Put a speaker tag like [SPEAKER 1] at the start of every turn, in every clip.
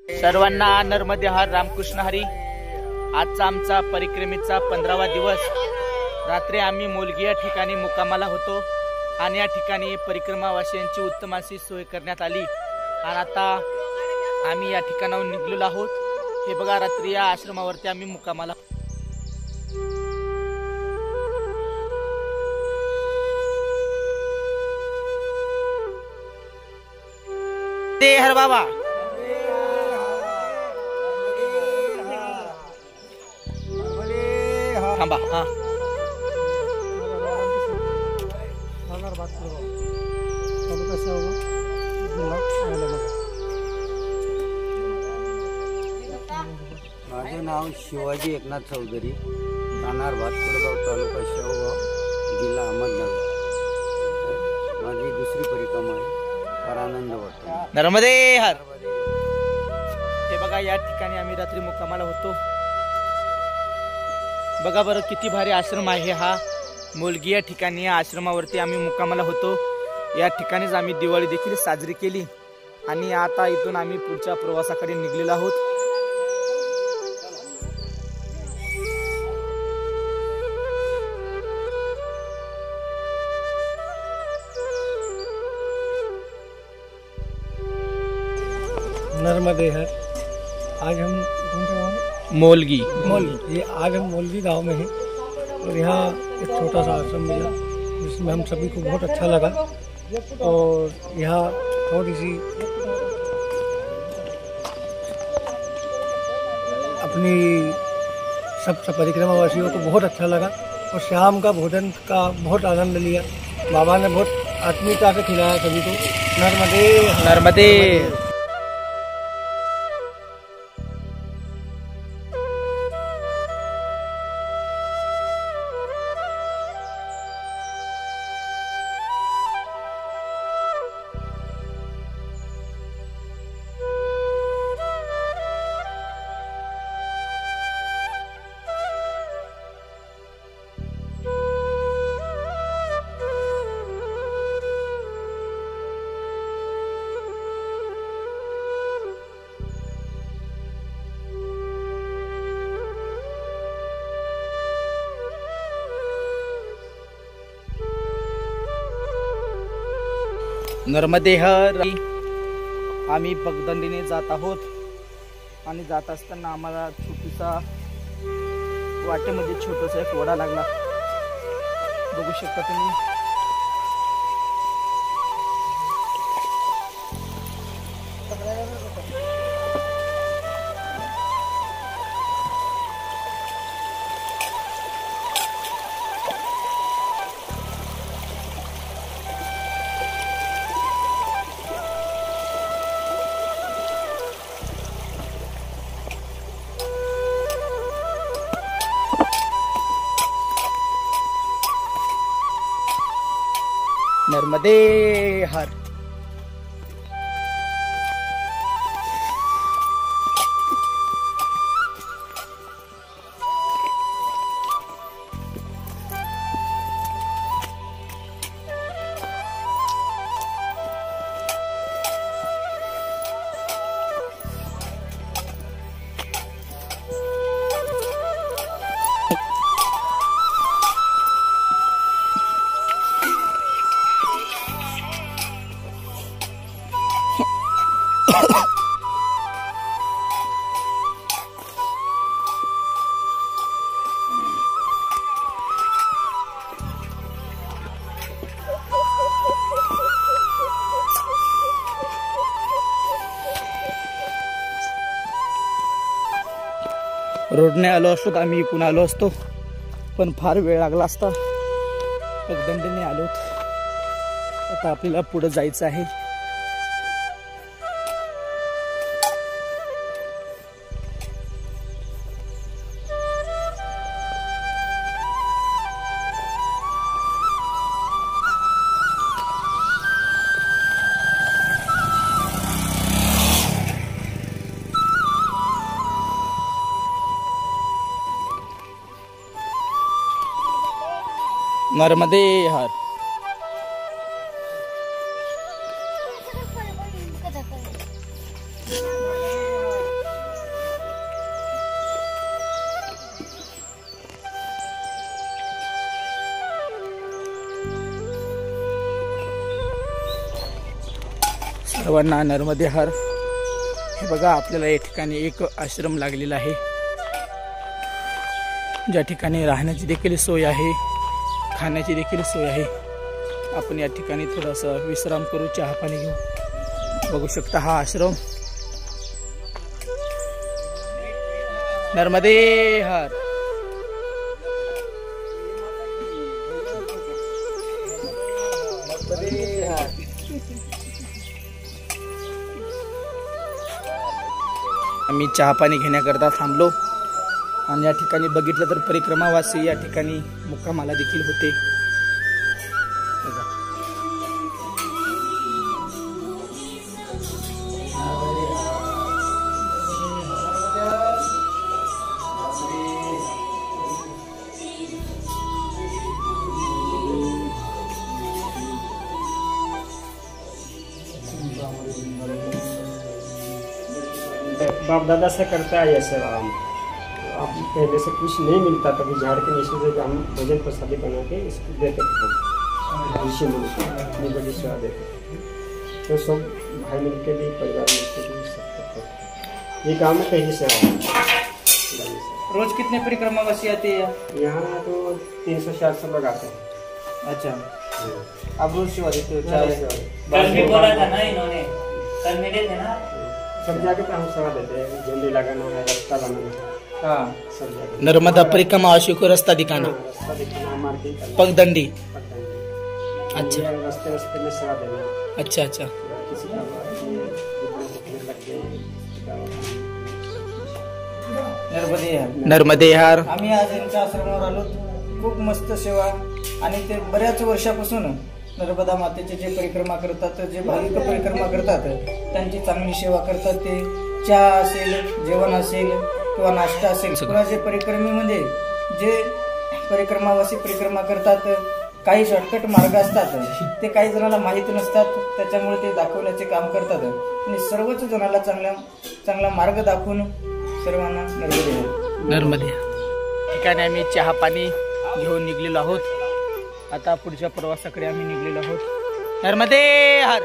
[SPEAKER 1] सर्वांना नर्मदे हर, रामकृष्ण हरी। आजचा आमचा परिक्रमेचा 15वा दिवस। रात्री आम्ही मोलगी या ठिकाणी मुक्कामाला होतो आणि या ठिकाणी परिक्रमावासियांची उत्तम अशी सोय करण्यात आली आणि आता आम्ही या ठिकाणाहून निघलेलो आहोत। हे बघा, रात्री या आश्रमावरती आम्ही मुक्कामाला। ते हर बाबा थांबा। हा
[SPEAKER 2] माझे नाव शिवाजी एकनाथ चौधरी, राहणार भातकुडगाव, तालुका शेवगाव, जिल्हा अहमदनगर। माझी दुसरी परिक्रमा आहे, फार आनंद वाटतो।
[SPEAKER 1] नर्मदे हर। हे बघा, या ठिकाणी आम्ही रात्री मुक्कामाला होतो। बघा बरं किती भारी आश्रम आहे हा मोलगी या ठिकाणी। या आश्रमावरती आम्ही मुक्कामाला होतो। या ठिकाणीच आम्ही दिवाळी देखील साजरी केली आणि आता इथून आम्ही पुढच्या प्रवासाकडे निघलेलो आहोत।
[SPEAKER 3] नर्मदे हर। आज हम
[SPEAKER 1] मोलगी
[SPEAKER 3] ये आज हम मोलगी गांव में हैं और यहाँ एक छोटा सा आश्रम मिला जिसमें हम सभी को बहुत अच्छा लगा। और यहाँ थोड़ी सी अपनी सब परिक्रमावासियों को बहुत अच्छा लगा और शाम का भोजन का बहुत आनंद लिया। बाबा ने बहुत आत्मीयता से खिलाया सभी को। नर्मदे
[SPEAKER 1] नर्मदे। नर्मदे हर। आम्ही पगदंडीने जात आहोत आणि जात असताना आम्हाला छोटीसा वाटेमध्ये छोटासा एक वडा लागला, बघू शकता तुम्ही। नर्मदे हर। रोडने आलो असतो तर आम्ही इकडून आलो असतो, पण फार वेळ लागला असता। पगदंडीने आलोत, आता आपल्याला पुढे जायचं आहे। नर्मदे हर। सर्वांना नर्मदे हर. हे बघा आपल्याला या ठिकाणी एक आश्रम लागलेला आहे, ज्या ठिकाणी राहण्याची देखील सोय आहे, खाण्याची देखील सोय आहे. आपण या ठिकाणी थोडासा विश्राम करू, चहा पाणी घेऊ. बघू शकता हा आश्रम. नर्मदे हर. आम्ही चहा पाणी घेण्याकरता थांबलो आणि या ठिकाणी बघितलं तर परिक्रमावासी या ठिकाणी मुक्कामाला देखील होते.
[SPEAKER 4] बाप दादा से करता है ये सब. अब पहले से कुछ नहीं मिलता, कभी झाड़ के नीचे से हम भोजन प्रसादी बना के इसको देते थे ऋषि मुनि को, इतनी बड़ी सेवा देते तो सब भाई मिल के भी, परिवार मिल के भी सब करते थे. ये गाँव में पहली सेवा है.
[SPEAKER 1] रोज कितने परिक्रमावासी आते हैं
[SPEAKER 4] यहाँ तो 300-400 लोग आते हैं.
[SPEAKER 1] अच्छा, आप रोज सेवा देते हो?
[SPEAKER 5] कल भी बोला था ना इन्होंने, कल मिले थे ना.
[SPEAKER 4] सब जाके तो हम सेवा देते हैं, झंडे लगाना है, रास्ता बनाना है.
[SPEAKER 1] हाँ,
[SPEAKER 4] सब जाके
[SPEAKER 1] नर्मदा परिक्रमावासियों को रास्ता दिखाना,
[SPEAKER 4] रास्ता दिखाना, मार्केट करना,
[SPEAKER 1] पगदंडी.
[SPEAKER 4] अच्छा, रास्ते रास्ते में सेवा देना.
[SPEAKER 1] अच्छा अच्छा.
[SPEAKER 4] किसी का लग गए.
[SPEAKER 1] नर्मदे हर.
[SPEAKER 6] आम्ही आज यांच्या आश्रमावर आलो. खूप मस्त सेवा आणि ते बऱ्याच वर्षापासून नर्मदा मातेचे जे परिक्रमा करतात, जे भाविक परिक्रमा करतात, त्यांची चांगली सेवा करतात. ते चहा असेल, जेवण असेल किंवा नाश्ता असेल, पुन्हा जे परिक्रमेमध्ये जे परिक्रमावासी परिक्रमा करतात, काही शॉर्टकट मार्ग असतात, ते काही जणांना माहीत नसतात, त्याच्यामुळे ते दाखवण्याचे काम करतात आणि सर्वच जणांना चांगला मार्ग दाखवून सर्वांना
[SPEAKER 1] नर्मदे ठिकाणी आम्ही चहा पाणी घेऊन निघलेलो आहोत. आता पुढच्या प्रवासाकडे आम्ही निघलेलो आहोत. नर्मदे हर.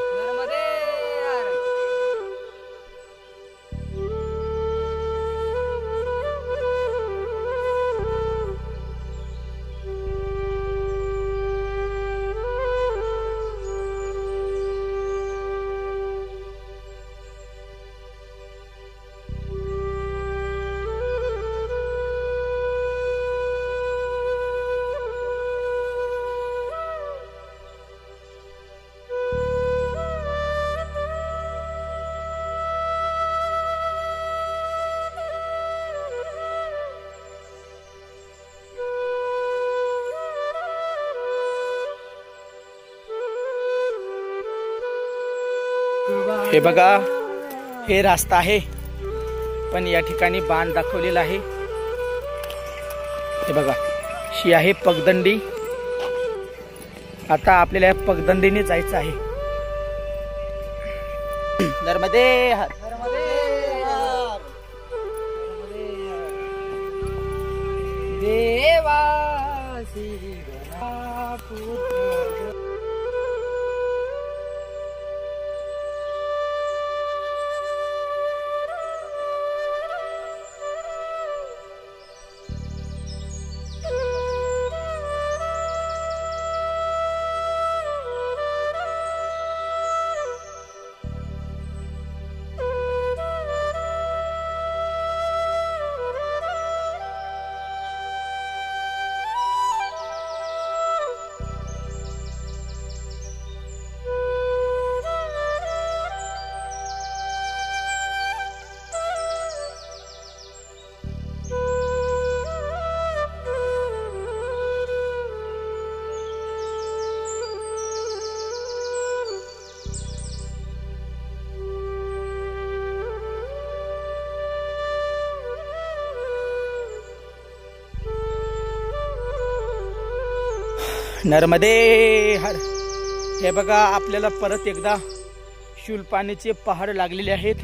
[SPEAKER 1] हे बघा, हे रास्ता आहे, पण या ठिकाणी बाण दाखवलेला आहे. हे बघा, ही आहे पगदंडी. आता आपल्याला या पगदंडीने जायचं आहे. नर्मदे हर. नर्मदे हर. हे बघा, आपल्याला परत एकदा शूलपाणीचे पहाड लागलेले आहेत.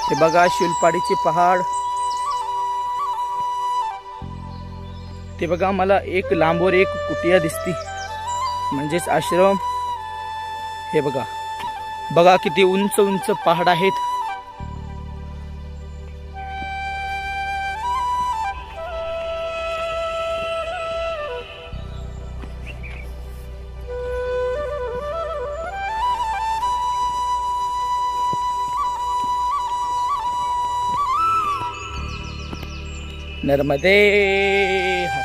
[SPEAKER 1] हे बघा, शूलपाणीचे पहाड. ते बघा, मला एक लांबवर एक कुटिया दिसती. म्हणजेच आश्रम. हे बघा, बघा किती उंच उंच पहाड आहेत. नर्मदे हर.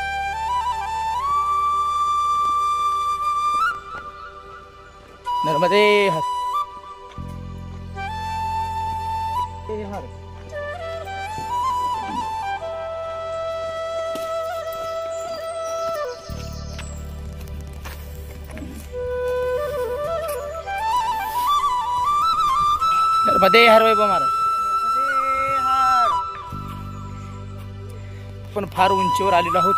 [SPEAKER 1] नर्मदे हर. हर. नर्मदे हर वैभव महाराज. पण फार उंचीवर आलेलो आहोत.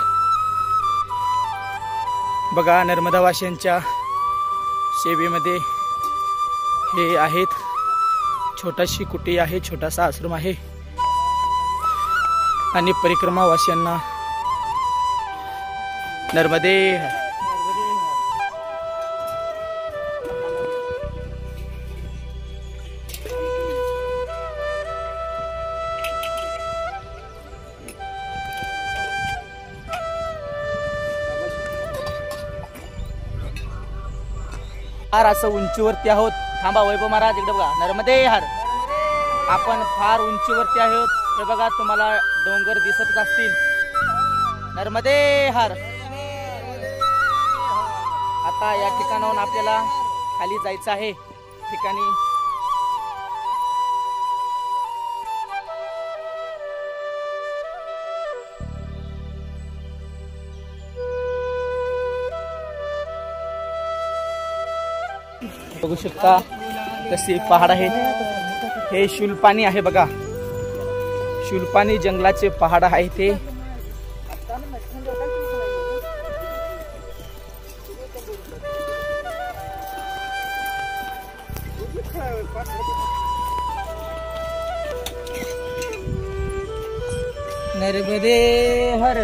[SPEAKER 1] बघा, नर्मदावासियांच्या सेवेमध्ये हे आहेत. छोटाशी कुटी आहे, छोटासा आश्रम आहे आणि परिक्रमावासियांना नर्मदे. फार असं उंचीवरती आहोत. थांबा वैभव महाराज, इकडे बघा. नर्मदे हर. आपण फार उंचीवरती आहोत. हे बघा, तुम्हाला डोंगर दिसतच असतील. नर्मदे हर. आता या ठिकाणाहून आपल्याला खाली जायचं आहे. ठिकाणी बघू शकता कसे पहाड आहेत. हे शूलपाणी आहे बघा. शूलपाणी जंगलाचे पहाड आहे ते. नर्मदे हर.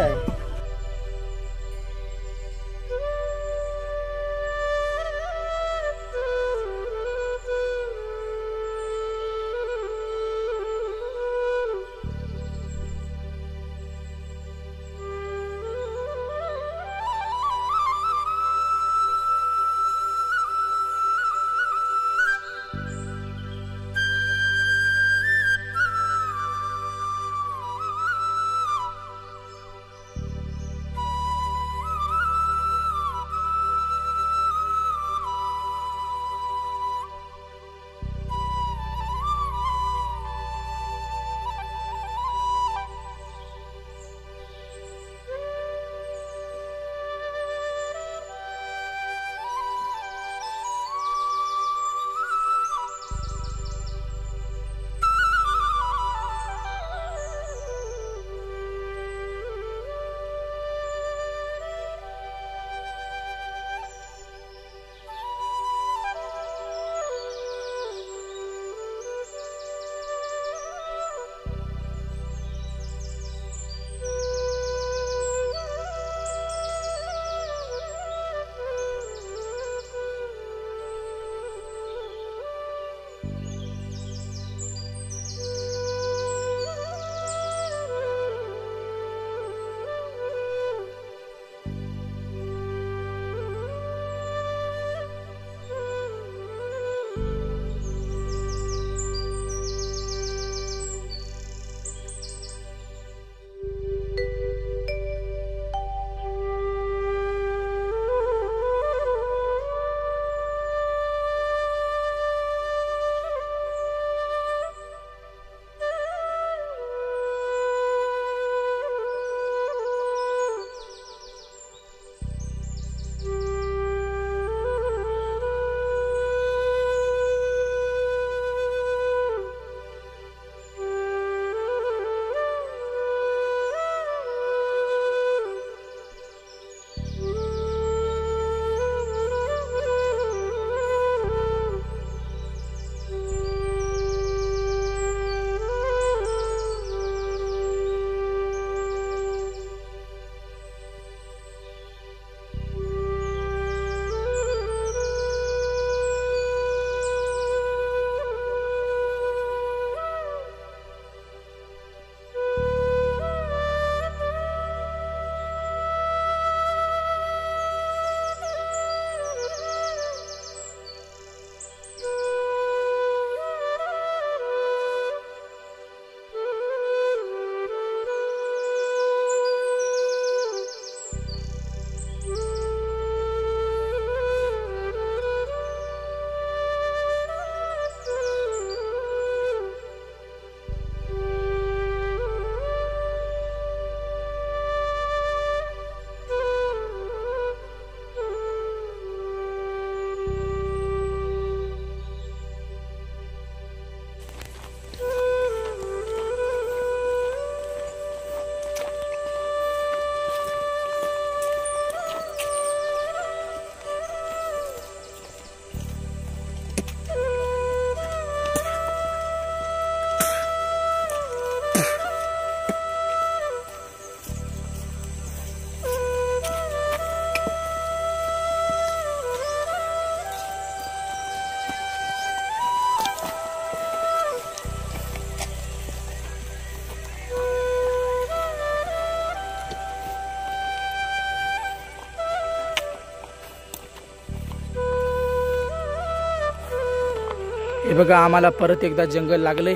[SPEAKER 1] हे बघा, आम्हाला परत एकदा जंगल लागले.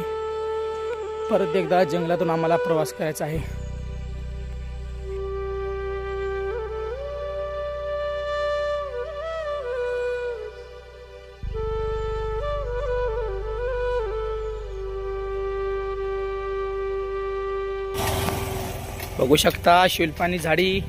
[SPEAKER 1] परत एकदा जंगलातून आम्हाला प्रवास करायचा आहे. बघू शकता शिलपानी झाडी.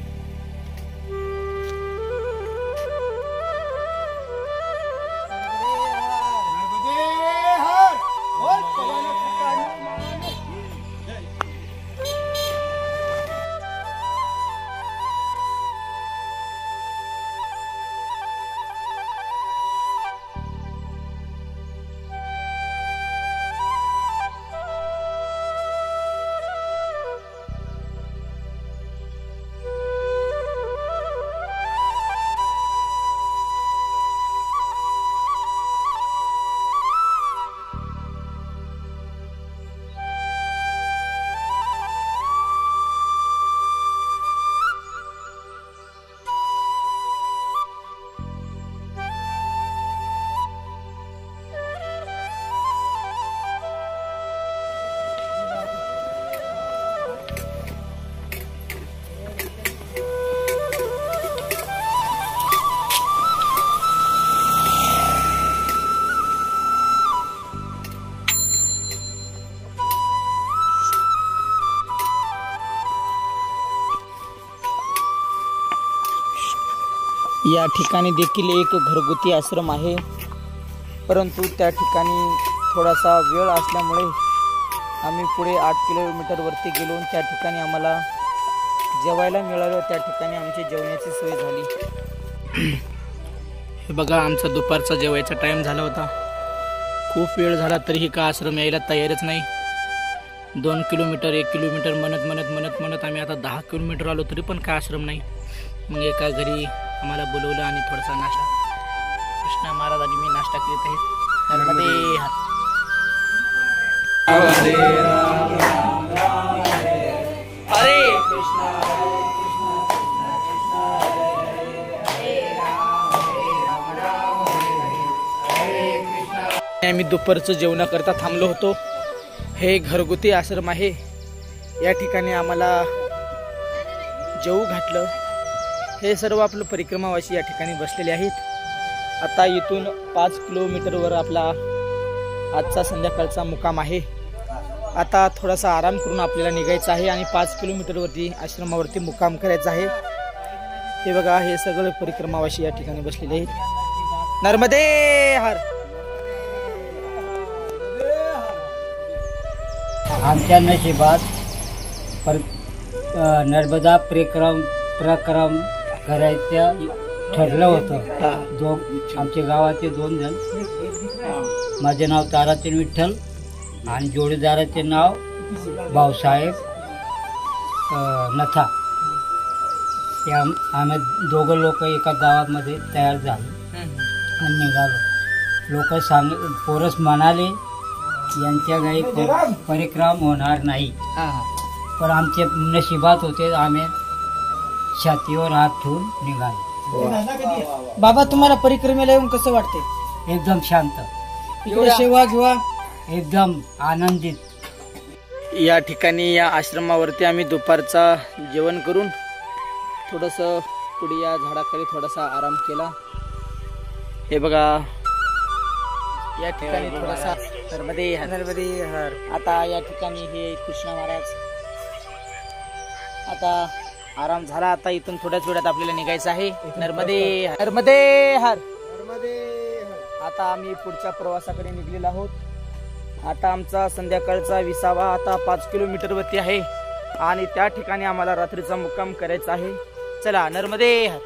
[SPEAKER 1] या ठिकाणी देखील एक घरगुती आश्रम आहे, परंतु त्या ठिकाणी थोडासा वेळ असल्यामुळे आम्ही पुढे 8 किलोमीटर वरती गेलो. त्या ठिकाणी आम्हाला जेवायला मिळालं. त्या ठिकाणी आमची जेवण्याची सोय झाली. हे बघा, आमचा दुपारचा जेवायचा टाइम झाला होता. खूप वेळ झाला तरीही का आश्रम यायला तयारच नाही. 2 किलोमीटर 1 किलोमीटर म्हणत आम्ही आता 10 किलोमीटर आलो तरी पण काय आश्रम नाही. मग एका घरी आम्हाला बोलवलं आणि थोडासा नाश्ता, कृष्णा महाराज आणि मी नाश्ता करीत आहेत. नर्मदे हर. हरे कृष्णा आम्ही दुपारचं जेवणाकरता थांबलो होतो. हे घरगुती आश्रम आहे. या ठिकाणी आम्हाला जेवू घातलं. हे सर्व आपलं परिक्रमावासी या ठिकाणी बसलेले आहेत. आता इथून 5 किलोमीटरवर आपला आजचा संध्याकाळचा मुक्काम आहे. आता थोडासा आराम करून आपल्याला निघायचं आहे आणि 5 किलोमीटरवरती आश्रमावरती मुक्काम करायचा आहे. हे बघा, हे सगळे परिक्रमावासी या ठिकाणी बसलेले आहेत. नर्मदे हर.
[SPEAKER 2] आमच्या नशिबात नर्मदा प्रक्रम करायचं ठरलं होतं. आमच्या गावाचे 2 जण, माझे नाव ताराचंद विठ्ठल आणि जोडीदाराचे नाव भाऊसाहेब नथा. ते आम्ही 2 लोक एका गावामध्ये तयार झालो आणि निघालो. पोरस म्हणाले यांच्या गाई परिक्रम होणार नाही, पण आमचे नशिबात होते. आम्ही छातीवर हात ठेवून निघालो.
[SPEAKER 6] बाबा, तुम्हाला परिक्रमेला येऊन कसं वाटते?
[SPEAKER 2] एकदम शांत,
[SPEAKER 6] इकडे सेवा घेवा,
[SPEAKER 2] एकदम आनंदित.
[SPEAKER 1] या ठिकाणी या आश्रमावरती आम्ही दुपारचा जेवण करून थोडंसं पुढे या झाडाखाली थोडासा आराम केला. हे बघा, या ठिकाणी थोडासा नर्मदे हर. आता या ठिकाणी हे कृष्णा महाराज. आता आराम झाला. आता इथून थोड्याच वेळात आपल्याला निघायचं आहे. नर्मदे हर. आता आम्ही पुढच्या प्रवासाकडे निघलेलो आहोत. आता आमचा संध्याकाळचा 20वा आता 5 किलोमीटर वरती आहे आणि त्या ठिकाणी आम्हाला रात्रीचा मुक्काम करायचा आहे. चला, नर्मदे हर.